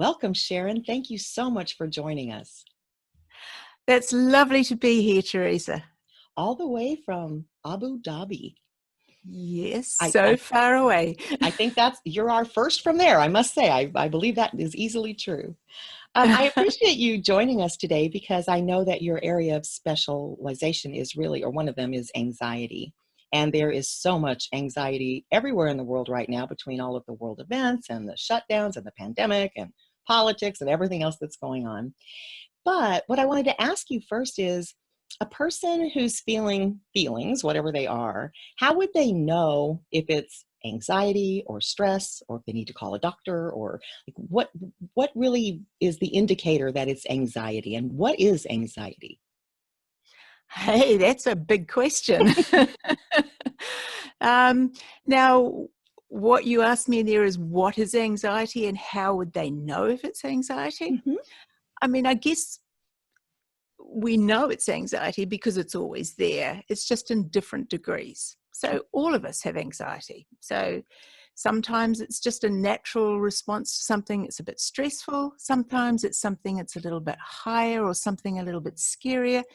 Welcome, Sharyn. Thank you so much for joining us. That's lovely to be here, Teresa. All the way from Abu Dhabi. Yes, I so far away. I think you're our first from there, I must say. I believe that is easily true. I appreciate you joining us today because I know that your area of specialization is really, or one of them is anxiety. And there is so much anxiety everywhere in the world right now between all of the world events and the shutdowns and the pandemic and politics and everything else that's going on. But what I wanted to ask you first is a person who's feeling feelings, whatever they are, how would they know if it's anxiety or stress, or if they need to call a doctor, or like what really is the indicator that it's anxiety, and what is anxiety? Hey, that's a big question. Now, what you asked me there is what is anxiety and how would they know if it's anxiety? Mhm. I mean, I guess we know it's anxiety because it's always there. It's just in different degrees. So all of us have anxiety. So sometimes it's just a natural response to something that's a bit stressful. Sometimes it's something that's a little bit higher or something a little bit scarier,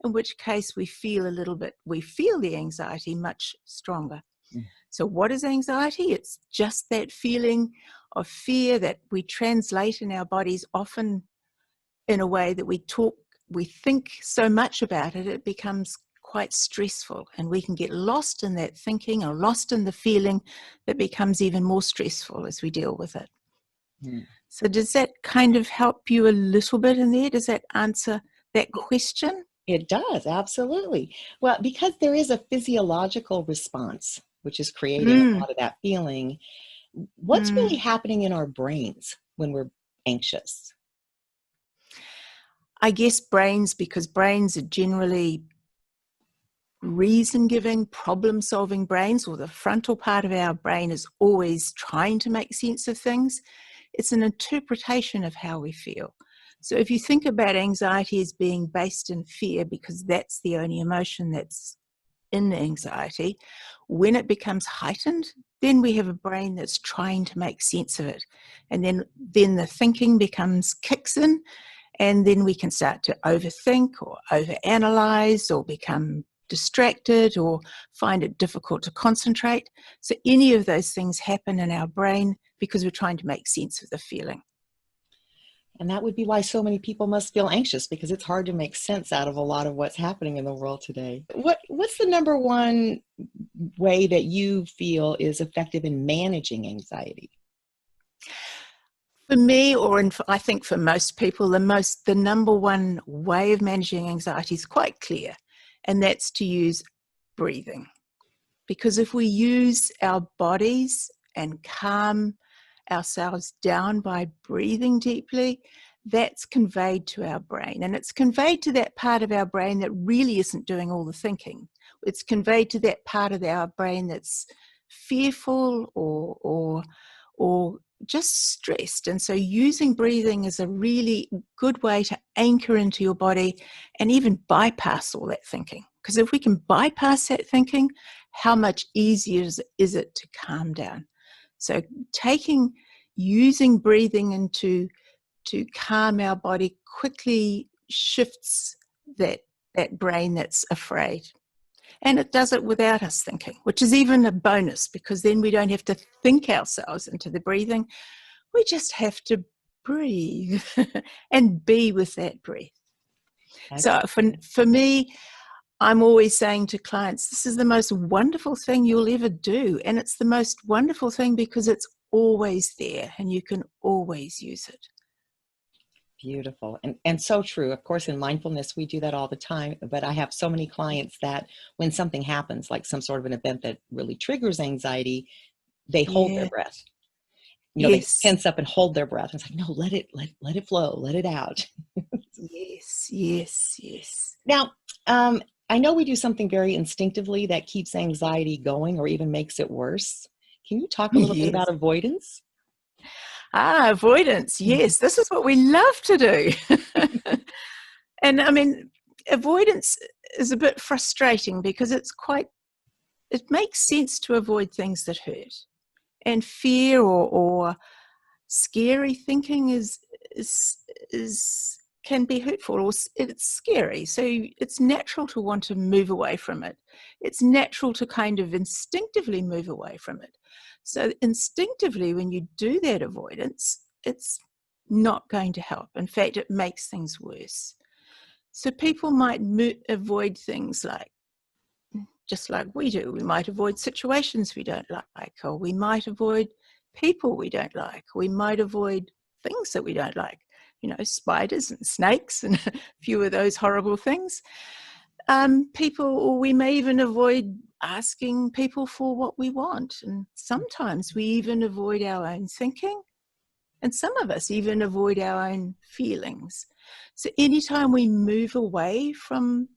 in which case we feel the anxiety much stronger. Mm. So what is anxiety? It's just that feeling of fear that we translate in our bodies often in a way that we think so much about it, it becomes quite stressful, and we can get lost in that thinking or lost in the feeling that becomes even more stressful as we deal with it. Mm. So does that kind of help you a little bit in there? Does that answer that question? It does, absolutely. Well, because there is a physiological response, which is creating a Mm, lot of that feeling, what's really mm. happening in our brains when we're anxious? I guess because brains are generally reason-giving, problem-solving brains, or the frontal part of our brain is always trying to make sense of things. It's an interpretation of how we feel. So if you think about anxiety as being based in fear, because that's the only emotion that's in anxiety, when it becomes heightened, then we have a brain that's trying to make sense of it. And then the thinking kicks in, and then we can start to overthink or overanalyze or become distracted or find it difficult to concentrate. So any of those things happen in our brain because we're trying to make sense of the feeling. And that would be why so many people must feel anxious, because it's hard to make sense out of a lot of what's happening in the world today. What's the number one way that you feel is effective in managing anxiety? For me, I think for most people, the number one way of managing anxiety is quite clear, and that's to use breathing. Because if we use our bodies and calm ourselves down by breathing deeply, that's conveyed to our brain. And it's conveyed to that part of our brain that really isn't doing all the thinking. It's conveyed to that part of our brain that's fearful or just stressed. And so using breathing is a really good way to anchor into your body and even bypass all that thinking. Because if we can bypass that thinking, how much easier is it to calm down? So using breathing to calm our body quickly shifts that brain that's afraid. And it does it without us thinking, which is even a bonus, because then we don't have to think ourselves into the breathing. We just have to breathe and be with that breath. So for me, I'm always saying to clients, this is the most wonderful thing you'll ever do. And it's the most wonderful thing because it's always there and you can always use it. Beautiful. And so true. Of course, in mindfulness, we do that all the time. But I have so many clients that when something happens, like some sort of an event that really triggers anxiety, they hold their breath. They Yes. tense up and hold their breath. It's like, no, let it flow, let it out. Yes. Now, I know we do something very instinctively that keeps anxiety going or even makes it worse. Can you talk a little bit about Yes. avoidance? Avoidance. Yes, this is what we love to do. And I mean, avoidance is a bit frustrating because it makes sense to avoid things that hurt. And fear or scary thinking is can be hurtful, or it's scary. So it's natural to want to move away from it. It's natural to kind of instinctively move away from it. So instinctively, when you do that avoidance, it's not going to help. In fact, it makes things worse. So people might avoid things like, just like we do. We might avoid situations we don't like, or we might avoid people we don't like. We might avoid things that we don't like, spiders and snakes and a few of those horrible things. Or we may even avoid asking people for what we want. And sometimes we even avoid our own thinking. And some of us even avoid our own feelings. So anytime we move away from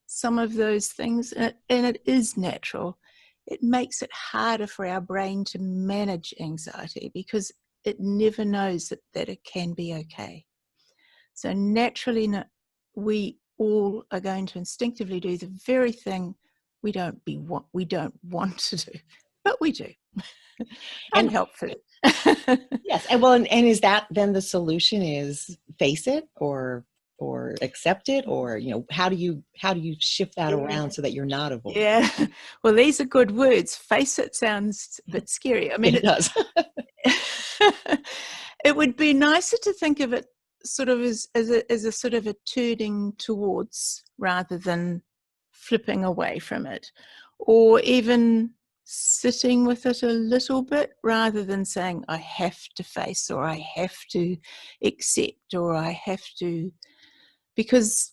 some of those things, and it is natural, it makes it harder for our brain to manage anxiety because it never knows that it can be okay. So naturally, we all are going to instinctively do the very thing we don't want to do, but we do, And unhelpfully. yes, and is that then the solution? Is face it or accept it, or how do you shift that around so that you're not avoiding? Yeah, well, these are good words. Face it sounds a bit scary. I mean, It does. it would be nicer to think of it sort of as a sort of a turning towards rather than flipping away from it, or even sitting with it a little bit rather than saying I have to face, or I have to accept, or I have to, because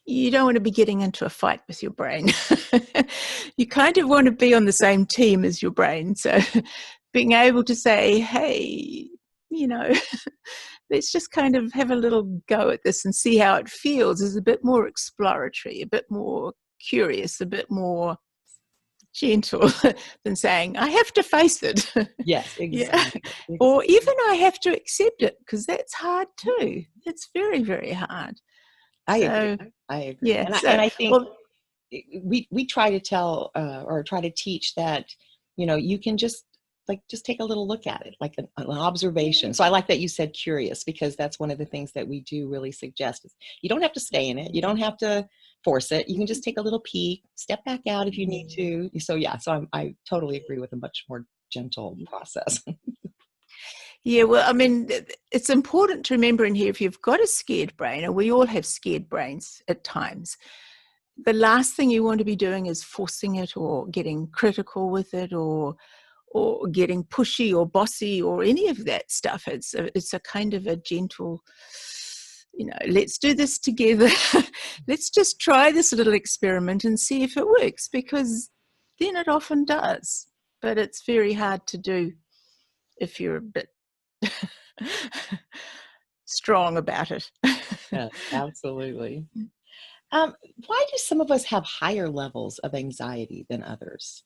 you don't want to be getting into a fight with your brain. You kind of want to be on the same team as your brain. So being able to say, hey, let's just kind of have a little go at this and see how it feels is a bit more exploratory, a bit more curious, a bit more gentle than saying, I have to face it. Yes, exactly. Yeah. Or even I have to accept it, because that's hard too. It's very, very hard. I agree. I agree. Yeah. And I think we try to tell or try to teach that, you can just take a little look at it, like an observation. So I like that you said curious, because that's one of the things that we do really suggest is you don't have to stay in it. You don't have to force it. You can just take a little peek, step back out if you need to. So yeah, so I totally agree with a much more gentle process. Yeah, well, I mean, it's important to remember in here, if you've got a scared brain, and we all have scared brains at times, the last thing you want to be doing is forcing it or getting critical with it or getting pushy or bossy or any of that stuff. It's a kind of a gentle, let's do this together. Let's just try this little experiment and see if it works, because then it often does. But it's very hard to do if you're a bit strong about it. Yeah, absolutely. Why do some of us have higher levels of anxiety than others?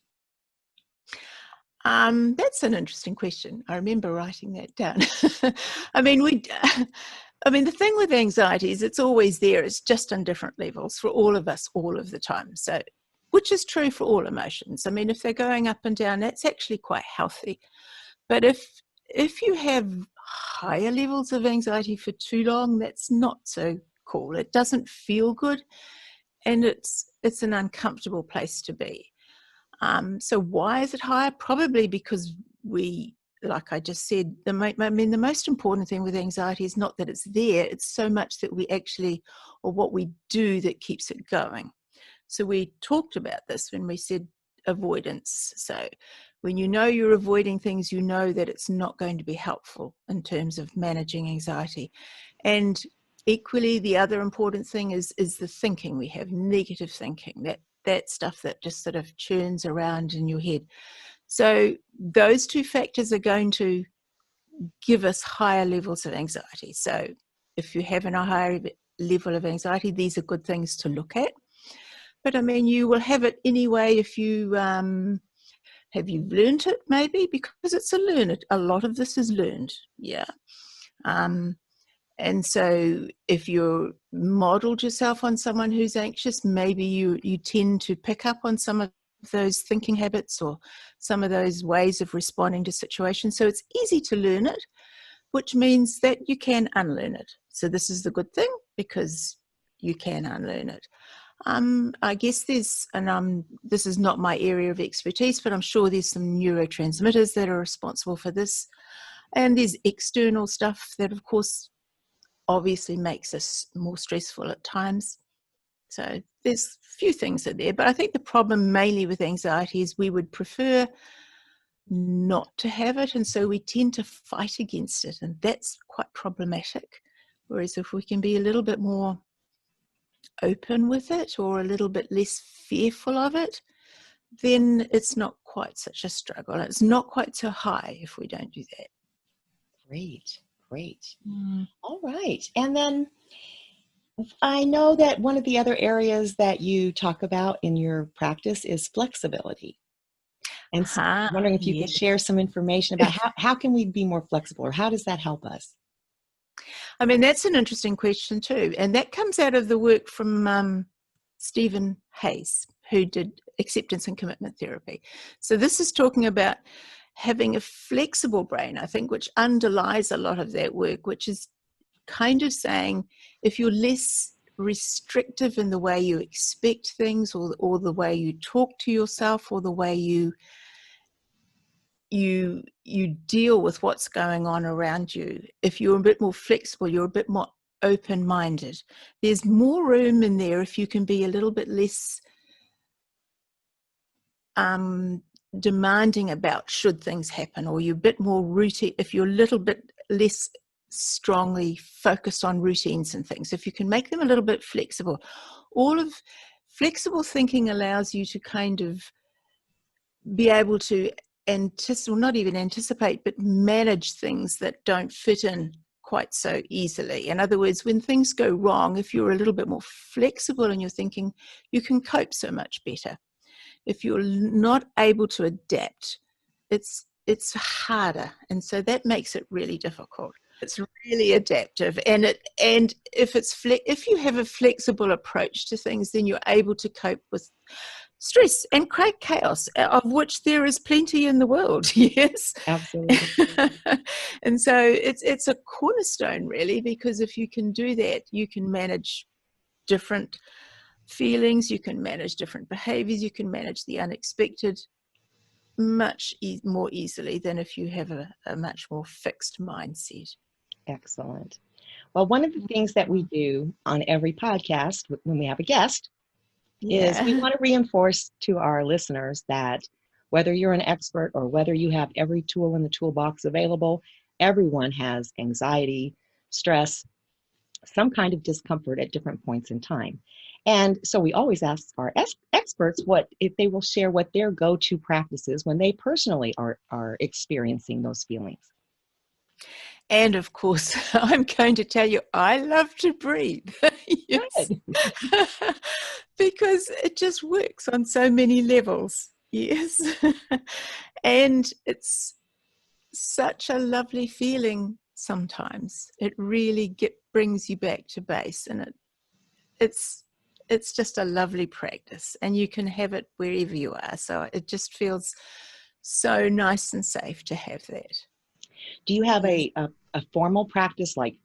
That's an interesting question. I remember writing that down. I mean, the thing with anxiety is it's always there. It's just on different levels for all of us, all of the time. So, which is true for all emotions. I mean, if they're going up and down, that's actually quite healthy. But if you have higher levels of anxiety for too long, that's not so cool. It doesn't feel good, and it's an uncomfortable place to be. So why is it higher? Probably because we, like I just said, the most important thing with anxiety is not that it's there, it's so much that we actually, or what we do that keeps it going. So we talked about this when we said avoidance. So when you know you're avoiding things, you know that it's not going to be helpful in terms of managing anxiety. And equally, the other important thing is the thinking we have, negative thinking, that stuff that just sort of churns around in your head. So those two factors are going to give us higher levels of anxiety. So if you're having a higher level of anxiety, these are good things to look at. But I mean, you will have it anyway if you have you learned it, maybe, because it's a lot of this is learned. Yeah. And so if you modeled yourself on someone who's anxious, maybe you tend to pick up on some of those thinking habits or some of those ways of responding to situations. So it's easy to learn it, which means that you can unlearn it. So this is the good thing, because you can unlearn it. I guess there's, and this is not my area of expertise, but I'm sure there's some neurotransmitters that are responsible for this. And there's external stuff that, of course, obviously makes us more stressful at times. So there's a few things in there. But I think the problem mainly with anxiety is we would prefer not to have it. And so we tend to fight against it. And that's quite problematic. Whereas if we can be a little bit more open with it or a little bit less fearful of it, then it's not quite such a struggle. It's not quite so high if we don't do that. Great, great. All right. And then I know that one of the other areas that you talk about in your practice is flexibility. And so I'm wondering if you could share some information about how can we be more flexible, or how does that help us? I mean, that's an interesting question too. And that comes out of the work from Stephen Hayes, who did acceptance and commitment therapy. So this is talking about having a flexible brain, I think, which underlies a lot of that work, which is kind of saying if you're less restrictive in the way you expect things, or the way you talk to yourself, or the way you deal with what's going on around you, if you're a bit more flexible, you're a bit more open-minded, there's more room in there if you can be a little bit less demanding about should things happen, or you're a bit more routine, if you're a little bit less strongly focused on routines and things, if you can make them a little bit flexible. All of flexible thinking allows you to kind of be able to not even anticipate, but manage things that don't fit in quite so easily. In other words, when things go wrong, if you're a little bit more flexible in your thinking, you can cope so much better. If you're not able to adapt, it's harder, and so that makes it really difficult. It's really adaptive, and if you have a flexible approach to things, then you're able to cope with stress and chaos, of which there is plenty in the world. Yes, Absolutely. And so it's a cornerstone, really, because if you can do that, you can manage different feelings, you can manage different behaviors, you can manage the unexpected much more easily than if you have a much more fixed mindset. Excellent. Well, one of the things that we do on every podcast when we have a guest is we want to reinforce to our listeners that whether you're an expert or whether you have every tool in the toolbox available, everyone has anxiety, stress, some kind of discomfort at different points in time. And so we always ask our experts if they will share what their go-to practices when they personally are experiencing those feelings. And of course, I'm going to tell you, I love to breathe. Yes. Because it just works on so many levels. Yes. And it's such a lovely feeling sometimes. It really brings you back to base, and it's just a lovely practice, and you can have it wherever you are. So it just feels so nice and safe to have that. Do you have a formal practice, like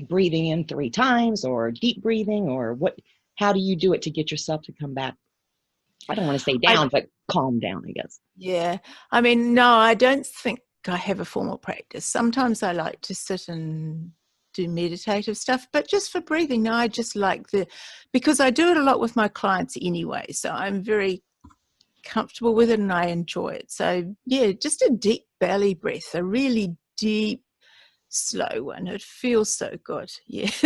breathing in 3 times or deep breathing, or what? How do you do it to get yourself to come back? I don't want to say down, but calm down, I guess. Yeah. I mean, no, I don't think I have a formal practice. Sometimes I like to sit and do meditative stuff, but just for breathing, no, I just like because I do it a lot with my clients anyway. So I'm very comfortable with it and I enjoy it. So yeah, just a deep belly breath, a really deep, slow one. It feels so good. Yes.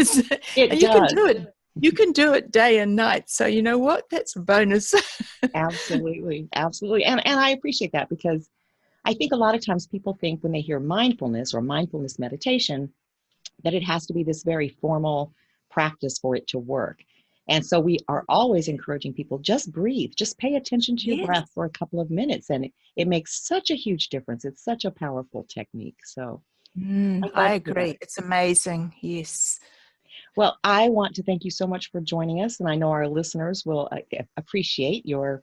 It And does. you can do it day and night. So you know what? That's a bonus. Absolutely. Absolutely. And I appreciate that, because I think a lot of times people think when they hear mindfulness or mindfulness meditation that it has to be this very formal practice for it to work. And so we are always encouraging people, just breathe, just pay attention to your breath for a couple of minutes. And it makes such a huge difference. It's such a powerful technique. So I agree. It's amazing. Yes. Well, I want to thank you so much for joining us. And I know our listeners will appreciate your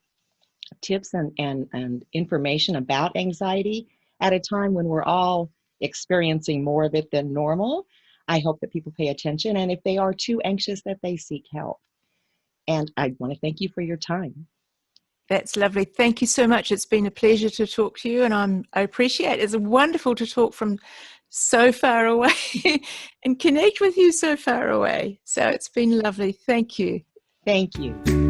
tips and information about anxiety at a time when we're all experiencing more of it than normal. I hope that people pay attention, and if they are too anxious, that they seek help. And I want to thank you for your time. That's lovely. Thank you so much. It's been a pleasure to talk to you, and I appreciate it. It's wonderful to talk from so far away and connect with you so far away. So it's been lovely. Thank you. Thank you.